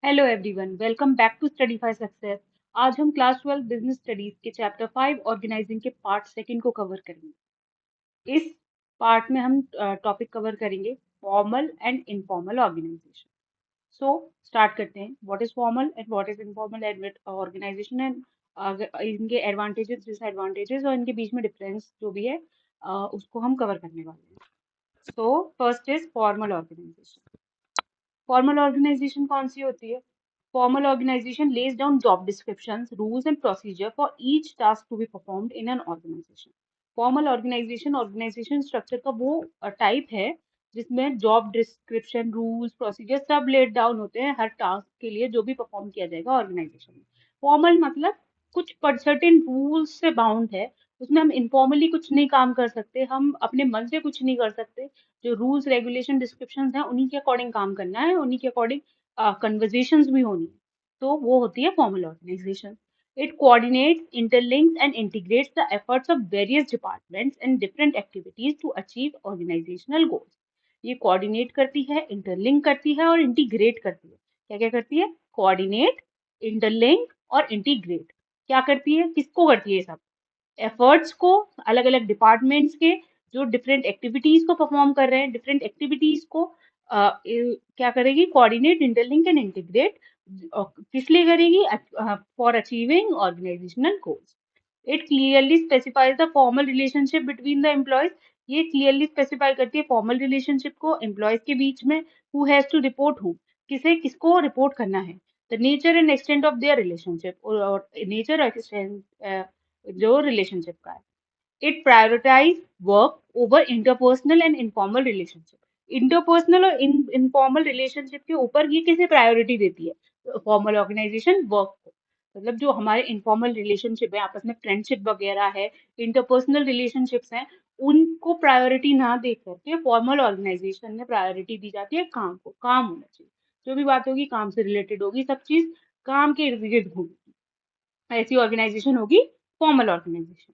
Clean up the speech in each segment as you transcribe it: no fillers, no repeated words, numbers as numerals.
Hello everyone, welcome back to study for success. आज हम class 12 business studies के chapter 5 organising के part second को कवर करेंगे। इस पार्ट में हम टॉपिक कवर करेंगे formal and informal organisation. So start करते हैं। What is formal and what is informal organisation and इनके एडवांटेजेस डिसएडवांटेजेस और इनके बीच में डिफरेंस जो भी है उसको हम कवर करने वाले हैं। So first is formal organisation. Formal organisation कौन सी होती है? Formal organization lays down job descriptions, rules, and procedure for each task to be performed in an organization. Formal organization structure का वो टाइप है जिसमें जॉब डिस्क्रिप्शन, रूल्स, प्रोसीजर सब let down होते हैं हर टास्क के लिए जो भी परफॉर्म किया जाएगा ऑर्गेनाइजेशन में। फॉर्मल मतलब कुछ सर्टेन रूल्स से बाउंड है, उसमें हम इनफॉर्मली कुछ नहीं काम कर सकते, हम अपने मन से कुछ नहीं कर सकते। जो रूल्स रेगुलेशन डिस्क्रिप्शन है उन्हीं के अकॉर्डिंग काम करना है, उन्हीं के अकॉर्डिंग कन्वर्जेशंस भी होनी है। तो वो होती है formal organisation. It coordinates, interlinks and integrates the efforts of various departments and different activities to achieve organizational goals. ये कोऑर्डिनेट करती है, इंटरलिंक करती है और इंटीग्रेट करती है। क्या क्या करती है? कोऑर्डिनेट, इंटरलिंक और इंटीग्रेट। क्या करती है? किसको करती है ये सब? एफर्ट्स को, अलग अलग डिपार्टमेंट्स के जो डिफरेंट एक्टिविटीज को परफॉर्म कर रहे हैं, डिफरेंट एक्टिविटीज को क्या करेगी? Coordinate, interlink and integrate. किस लिए करेगी? For achieving organisational goals. It clearly specifies the formal relationship between the employees. ये क्लियरली स्पेसिफाई करती है फॉर्मल रिलेशनशिप को एम्प्लॉयज के बीच में। Who has to report who, किसे किसको रिपोर्ट करना है। The nature and extent of their relationship, और नेचर और जो रिलेशनशिप का है। It prioritise work over interpersonal and informal relationship. Interpersonal और इनफॉर्मल रिलेशनशिप के ऊपर ये किसे प्रायोरिटी देती है? फॉर्मल ऑर्गेनाइजेशन वर्क को। मतलब जो हमारे इनफॉर्मल रिलेशनशिप है, आपस में फ्रेंडशिप वगैरह है, इंटरपर्सनल रिलेशनशिप्स हैं, उनको प्रायोरिटी ना दे करके फॉर्मल ऑर्गेनाइजेशन में प्रायोरिटी दी जाती है काम को। काम होना चाहिए, जो भी बात होगी काम से रिलेटेड होगी, सब चीज काम के इर्द गिर्द होगी। ऐसी ऑर्गेनाइजेशन होगी फॉर्मल ऑर्गेनाइजेशन।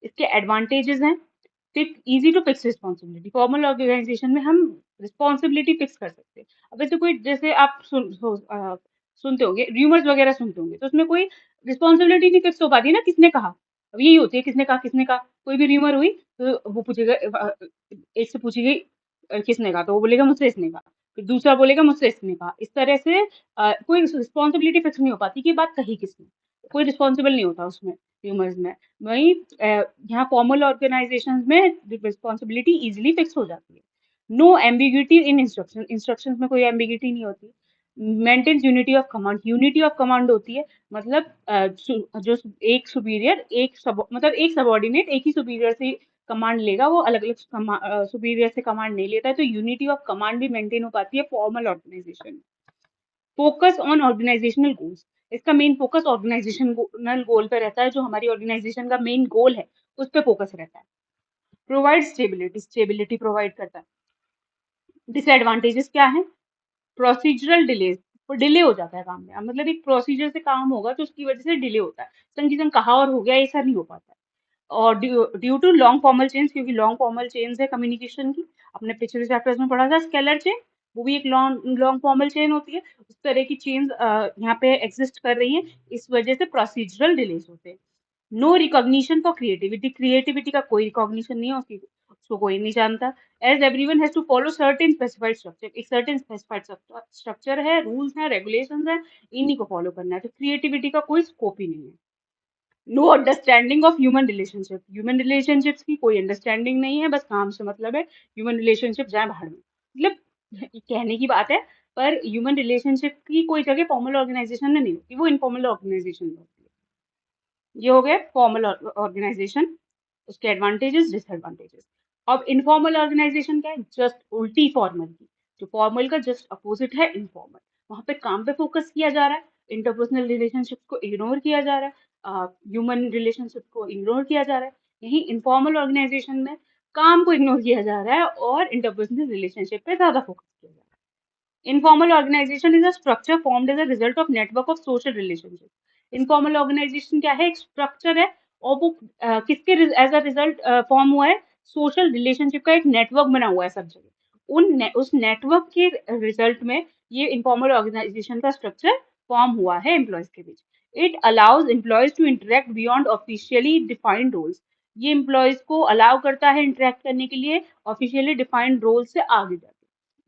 इसके एडवांटेजेस हैं। Easy to fix responsibility. Formal organisation में हम रिस्पॉन्सिबिलिटी फिक्स कर सकते हैं। अब ऐसे कोई, जैसे आप सुनते होंगे, र्यूमर्स वगैरह सुनते होंगे, तो उसमें कोई रिस्पॉन्सिबिलिटी नहीं फिक्स हो पाती ना, किसने कहा। अब यही होती है, किसने कहा, किसने कहा। कोई भी र्यूमर हुई तो वो पूछेगा, एक से पूछी गई किसने कहा, तो वो बोलेगा मुझसे इसने कहा। फिर दूसरा बोलेगा मुझसे इसने कहा। इस तरह से कोई रिस्पॉन्सिबिलिटी फिक्स नहीं हो पाती कि बात कही किसने। कोई रिस्पॉन्सिबल नहीं होता उसमें, र्यूमर्स में। वहीं यहाँ फॉर्मल ऑर्गेनाइजेशन में रिस्पॉन्सिबिलिटी इजिली फिक्स हो जाती है। नो एम्बिग्यूटी इन इंस्ट्रक्शन, इंस्ट्रक्शंस में कोई एम्बिग्यूटी नहीं होती। Maintain unity of command, unity of command होती है। मतलब जो एक सुपीरियर मतलब एक सबॉर्डिनेट एक ही सुपीरियर से कमांड लेगा, वो अलग अलग सुपीरियर से कमांड नहीं लेता है। तो यूनिटी ऑफ कमांड भी मेंटेन हो पाती है formal organisation. Focus on organisational goals. इसका मेन फोकस ऑर्गेनाइजेशनल गोल पे रहता है। जो हमारी ऑर्गेनाइजेशन का मेन गोल है उस पर फोकस रहता है। प्रोवाइड स्टेबिलिटी, स्टेबिलिटी प्रोवाइड करता है। डिसएडवांटेजेस क्या है? प्रोसीजरल डिलेज, डिले हो जाता है काम में। अब मतलब एक प्रोसीजर से काम होगा तो उसकी वजह से डिले होता है, संग की संग कहा और हो गया, ऐसा नहीं हो पाता है। और due to long formal chains, क्योंकि लॉन्ग फॉर्मल चेन्स है कम्युनिकेशन की। अपने पिछले चैप्टर्स में पढ़ा था स्केलर चेन, वो भी एक लॉन्ग लॉन्ग फॉर्मल चेन होती है। उस तरह की चेन्स यहाँ पे एग्जिस्ट कर रही हैं, इस वजह से प्रोसीजरल डिलेज होते हैं। No recognition for creativity, creativity का कोई रिकॉग्निशन नहीं है उसकी, उसको कोई नहीं जानता। As everyone has to follow certain specified structure, एक सर्टेन स्पेसिफाइड स्ट्रक्चर है, रूल्स हैं, रेगुलेशंस हैं, इन्हीं को फॉलो करना है। तो क्रिएटिविटी का कोई स्कोप ही नहीं है। No understanding of human relationship, human relationships की कोई अंडरस्टैंडिंग नहीं है, बस काम से मतलब है। ह्यूमन रिलेशनशिप जाए बाहर में, मतलब कहने की बात है, पर ह्यूमन रिलेशनशिप की कोई जगह फॉर्मल ऑर्गेनाइजेशन में नहीं होती, वो इनफॉर्मल ऑर्गेनाइजेशन में होती है। ये हो गया फॉर्मल ऑर्गेनाइजेशन, उसके एडवांटेजेस डिसएडवांटेजेस। अब इनफॉर्मल ऑर्गेनाइजेशन क्या है? जस्ट उल्टी फॉर्मल की। जो फॉर्मल का जस्ट अपोजिट है इनफॉर्मल। वहां पे काम पे फोकस किया जा रहा है, इंटरपर्सनल रिलेशनशिप को इग्नोर किया जा रहा है, ह्यूमन रिलेशनशिप को इग्नोर किया जा रहा है। यही इनफॉर्मल ऑर्गेनाइजेशन में काम को इग्नोर किया जा रहा है और इंटरपर्सनल रिलेशनशिप पे ज्यादा फोकस किया जा रहा है। Informal organization is a structure formed as a result of network of social relationships. Informal organization क्या है? एक स्ट्रक्चर है और वो किसके एज अ रिजल्ट फॉर्म हुआ है? सोशल रिलेशनशिप का एक नेटवर्क बना हुआ है सब जगह। उस नेटवर्क के रिजल्ट में ये इनफॉर्मल ऑर्गेनाइजेशन का स्ट्रक्चर फॉर्म हुआ है एम्प्लॉयज के बीच। It allows employees to interact beyond officially defined roles. ये एम्प्लॉयज को अलाउ करता है इंटरेक्ट करने के लिए ऑफिशियली डिफाइंड रोल से आगे जाके।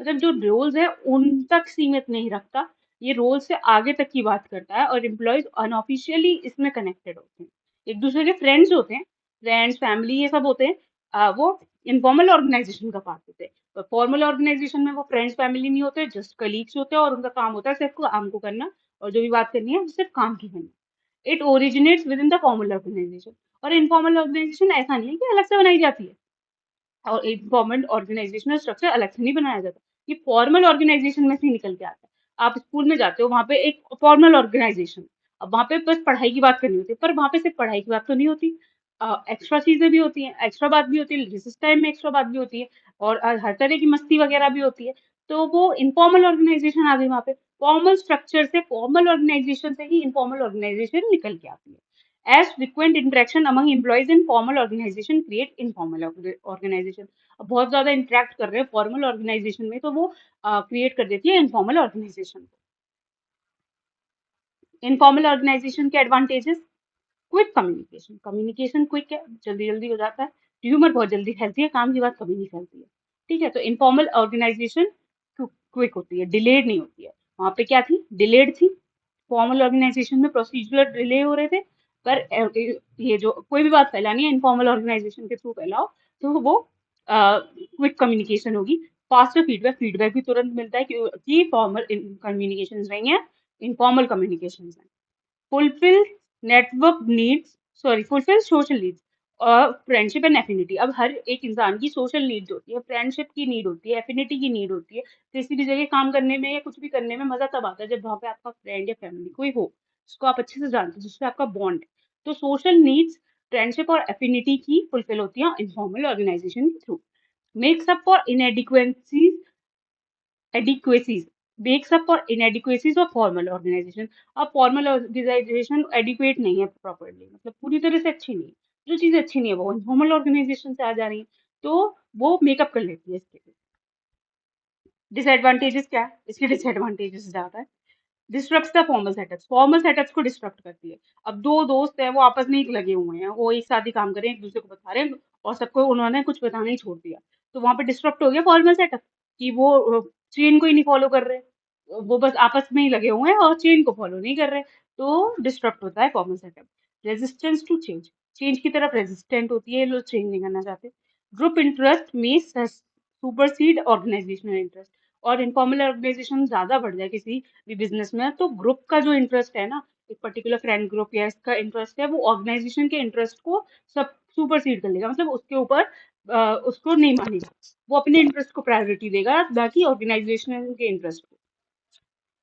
मतलब जो रोल्स है उन तक सीमित नहीं रखता, ये रोल से आगे तक की बात करता है, और एम्प्लॉयज अनऑफिशियली इसमें कनेक्टेड होते हैं, एक दूसरे के फ्रेंड्स होते हैं, फ्रेंड्स फैमिली ये सब होते हैं। वो इनफॉर्मल ऑर्गेनाइजेशन का पार्ट होते हैं। फॉर्मल ऑर्गेनाइजेशन में वो फ्रेंड्स फैमिली नहीं होते, जस्ट कलीग्स होते हैं, और उनका काम होता है सिर्फ काम को करना, और जो भी बात करनी है वो सिर्फ काम की करनी। It originates within the formal organisation. और इनफॉर्मल ऑर्गेनाइजेशन ऐसा नहीं है कि अलग से बनाई जाती है, और एक गवर्नमेंट ऑर्गेनाइजेशनल स्ट्रक्चर अलग से नहीं बनाया जाता, ये फॉर्मल ऑर्गेनाइजेशन में से निकल के आता है। आप स्कूल में जाते हो, वहां पे एक फॉर्मल ऑर्गेनाइजेशन, अब वहां पे बस पढ़ाई की बात करनी होती है, पर वहां पे सिर्फ पढ़ाई की बात तो नहीं होती, एक्स्ट्रा चीजें भी होती हैं, एक्स्ट्रा बात भी होती है, रिसेस टाइम में एक्स्ट्रा बात भी होती है, और हर तरह की मस्ती वगैरह भी होती है। तो वो इनफॉर्मल ऑर्गेनाइजेशन आ गई वहां पे। फॉर्मल स्ट्रक्चर से, फॉर्मल ऑर्गेनाइजेशन से ही इनफॉर्मल ऑर्गेनाइजेशन निकल के आती है। As frequent interaction among employees in formal organization create informal organization। अब बहुत ज्यादा इंटरेक्ट कर रहे हैं फॉर्मल ऑर्गेनाइजेशन में, तो वो क्रिएट कर देती है इनफॉर्मल ऑर्गेनाइजेशन। इनफॉर्मल ऑर्गेनाइजेशन के advantages: quick communication, communication quick है, जल्दी जल्दी हो जाता है, ह्यूमर बहुत जल्दी फैलती है, काम की बात कभी नहीं फैलती है। ठीक है, तो इनफॉर्मल ऑर्गेनाइजेशन क्विक होती है, डिलेड नहीं होती है। वहां पे क्या थी, डिलेड थी। फॉर्मल ऑर्गेनाइजेशन में प्रोसीजरल डिले हो रहे थे, पर ये जो कोई भी बात फैलानी है इनफॉर्मल ऑर्गेनाइजेशन के थ्रू फैलाओ, तो वो क्विक कम्युनिकेशन होगी। फास्टर फीडबैक, फीडबैक भी तुरंत मिलता है कि फॉर्मल कम्युनिकेशन नहीं है, इनफॉर्मल कम्युनिकेशन है। Fulfil network needs, sorry fulfil social needs और फ्रेंडशिप एंड एफिनिटी। अब हर एक इंसान की सोशल नीड्स होती है, फ्रेंडशिप की नीड होती है, एफिनिटी की नीड होती है। किसी भी जगह काम करने में या कुछ भी करने में मजा तब आता है जब वहां पे आपका फ्रेंड या फैमिली कोई हो, जिसको आप अच्छे से जानते हो, जिससे आपका बॉन्ड है। तो सोशल नीड्स, फ्रेंडशिप और एफिनिटी की फुलफिल होती है इनफॉर्मल ऑर्गेनाइजेशन के through. Makes up for inadequacies, adequacies, makes up for inadequacies of formal organization। अब फॉर्मल ऑर्गेनाइजेशन एडिक्वेट नहीं है प्रॉपरली, मतलब पूरी तरह से अच्छी नहीं है, जो चीजें अच्छी नहीं है वो इनफॉर्मल ऑर्गेनाइजेशन से आ जा रही है, तो वो मेकअप कर लेती है इसके। डिसएडवांटेजेस क्या है, इसके डिसएडवांटेजेस ज्यादा है। Disrupt the formal setups, formal setups को डिस्ट्रप्ट करती है। अब दो दोस्त हैं, वो आपस में ही लगे हुए हैं, वो एक साथ ही काम कर रहे हैं, एक दूसरे को बता रहे हैं, और सबको उन्होंने कुछ बताना ही छोड़ दिया, तो वहां पे डिस्ट्रप्ट हो गया फॉर्मल सेटअप, कि वो चेन को ही नहीं फॉलो कर रहे, वो बस आपस में ही लगे हुए हैं और चेन को फॉलो नहीं कर रहे, तो डिस्ट्रप्ट होता है formal setup. Resistance to change, change की तरफ रेजिस्टेंट होती है, लोग चेंज नहीं करना चाहते। ग्रुप इंटरेस्ट में सुपरसीड ऑर्गेनाइजेशनल इंटरेस्ट, और इनफॉर्मल ऑर्गेनाइजेशन ज्यादा बढ़ जाए किसी भी बिजनेस में, तो ग्रुप का जो इंटरेस्ट है ना, एक पर्टिकुलर फ्रेंड ग्रुप या इसका इंटरेस्ट है, वो ऑर्गेनाइजेशन के इंटरेस्ट को सब सुपरसीड कर लेगा, मतलब उसके ऊपर उसको नहीं मानेगा, वो अपने इंटरेस्ट को प्रायोरिटी देगा, बाकी ऑर्गेनाइजेशन के इंटरेस्ट को।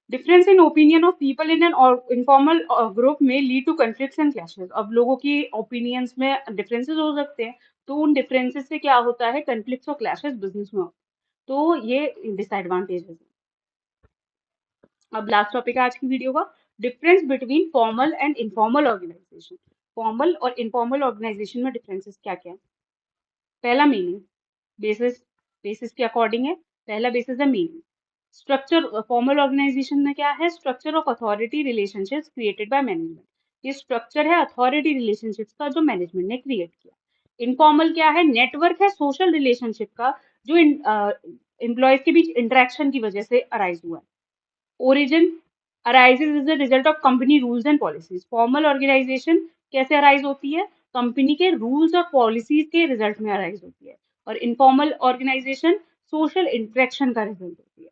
Difference in opinion of people in an informal group में lead to conflicts and clashes. अब लोगों की ओपिनियंस में डिफरेंसेस हो सकते हैं, तो उन डिफरेंसेस से क्या होता है, कन्फ्लिक्ट्स और क्लैशेस बिजनेस में होते हैं, तो ये डिसएडवांटेजेस है। अब लास्ट टॉपिक है आज की वीडियो का, difference between formal and informal organisation. Formal और इनफॉर्मल ऑर्गेनाइजेशन में डिफरेंसेस क्या क्या है। पहला मीनिंग, बेसिस, बेसिस के अकॉर्डिंग है। पहला बेसिस है मीनिंग। स्ट्रक्चर, फॉर्मल ऑर्गेनाइजेशन में क्या है, structure of authority relationships created by management. ये स्ट्रक्चर है अथॉरिटी रिलेशनशिप्स का जो मैनेजमेंट ने क्रिएट किया। इनफॉर्मल क्या है, नेटवर्क है सोशल रिलेशनशिप का, जो एम्प्लॉयज के बीच इंटरेक्शन की वजह से अराइज हुआ है। Origin arises as a result of company rules and policies। Formal organisation कैसे अराइज होती है, कंपनी के रूल्स और पॉलिसीज के रिजल्ट में अराइज होती है, और इनफॉर्मल ऑर्गेनाइजेशन सोशल इंटरेक्शन का रिजल्ट होती है।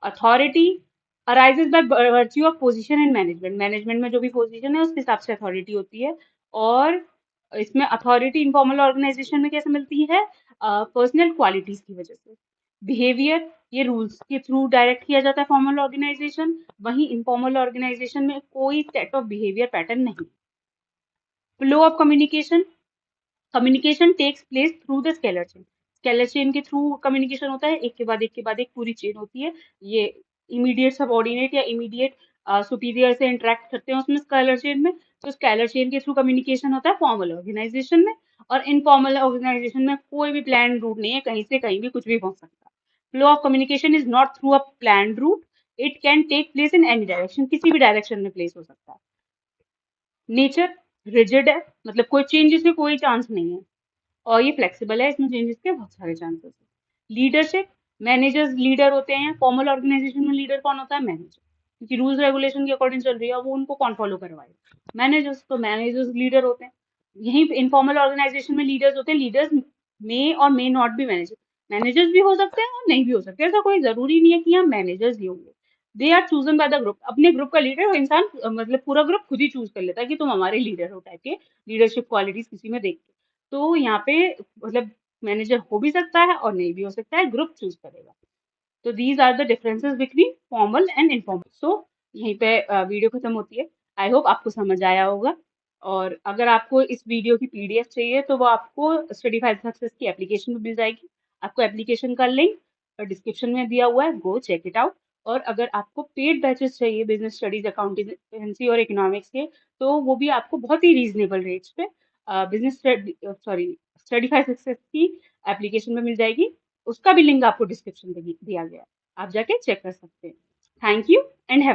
Authority arises by virtue of position and management, management में जो भी पोजीशन है उसके हिसाब से अथॉरिटी होती है, और इसमें अथॉरिटी इनफॉर्मल ऑर्गेनाइजेशन में कैसे मिलती है, पर्सनल क्वालिटीज की वजह से। बिहेवियर, ये रूल्स के थ्रू डायरेक्ट किया जाता है फॉर्मल ऑर्गेनाइजेशन, वहीं इनफॉर्मल ऑर्गेनाइजेशन में कोई सेट ऑफ बिहेवियर पैटर्न नहीं। Flow of communication, communication takes place through the scalar chain, scalar chain के थ्रू कम्युनिकेशन होता है, एक के बाद एक के बाद एक पूरी चेन होती है। ये इमीडिएट सबऑर्डिनेट या इमीडिएट सुपीरियर से इंटरेक्ट करते हैं उसमें स्केलर चेन में, तो स्केलर चेन के थ्रू कम्युनिकेशन होता है फॉर्मल ऑर्गेनाइजेशन में। और इनफॉर्मल ऑर्गेनाइजेशन में कोई भी प्लान रूट नहीं है, कहीं से कहीं भी कुछ भी पहुंच सकता है। Flow of communication is not through a plan route, it can take place in any direction, किसी भी डायरेक्शन में प्लेस हो सकता है। नेचर रिजिड है, मतलब कोई चेंजेस के कोई चांस नहीं है, और ये फ्लेक्सिबल है, इसमें चेंजेस के बहुत सारे चांसेस है। लीडरशिप, मैनेजर्स लीडर होते हैं। फॉर्मल ऑर्गेनाइजेशन में लीडर कौन होता है? मैनेजर, क्योंकि रूल्स रेगुलेशन के अकॉर्डिंग चल रही है, वो उनको कौन फॉलो करवाएगा? मैनेजर्स, तो मैनेजर्स लीडर होते हैं। यहीं इनफॉर्मल ऑर्गेनाइजेशन में लीडर्स होते हैं। लीडर्स मे और may not be manager, managers भी हो सकते हैं और नहीं भी हो सकते, ऐसा कोई जरूरी नहीं है कि हम मैनेजर्स ही होंगे। They are chosen by the group, अपने ग्रुप का लीडर इंसान मतलब पूरा ग्रुप खुद ही चूज कर लेता है कि तुम हमारे लीडर हो, टाइप के लीडरशिप क्वालिटीज किसी में देख के। तो यहाँ पे मतलब मैनेजर हो भी सकता है और नहीं भी हो सकता है, ग्रुप चूज करेगा। तो these are the differences between formal and informal. So यहीं पे वीडियो खत्म होती है। आई होप आपको समझ आया होगा। और अगर आपको इस वीडियो की पीडीएफ चाहिए तो वो आपको स्टडी फाइव सक्सेस की एप्लीकेशन में मिल जाएगी। आपको एप्लीकेशन का लिंक डिस्क्रिप्शन में दिया हुआ है, गो चेक इट आउट। और अगर आपको पेड बैचेस चाहिए बिजनेस स्टडीज, अकाउंटेंसी और इकोनॉमिक्स के, तो वो भी आपको बहुत ही रीजनेबल रेट्स पे बिजनेस स्टडी फाइव सक्सेस की एप्लीकेशन में मिल जाएगी। उसका भी लिंक आपको डिस्क्रिप्शन में दिया गया है, आप जाके चेक कर सकते हैं। Thank you and have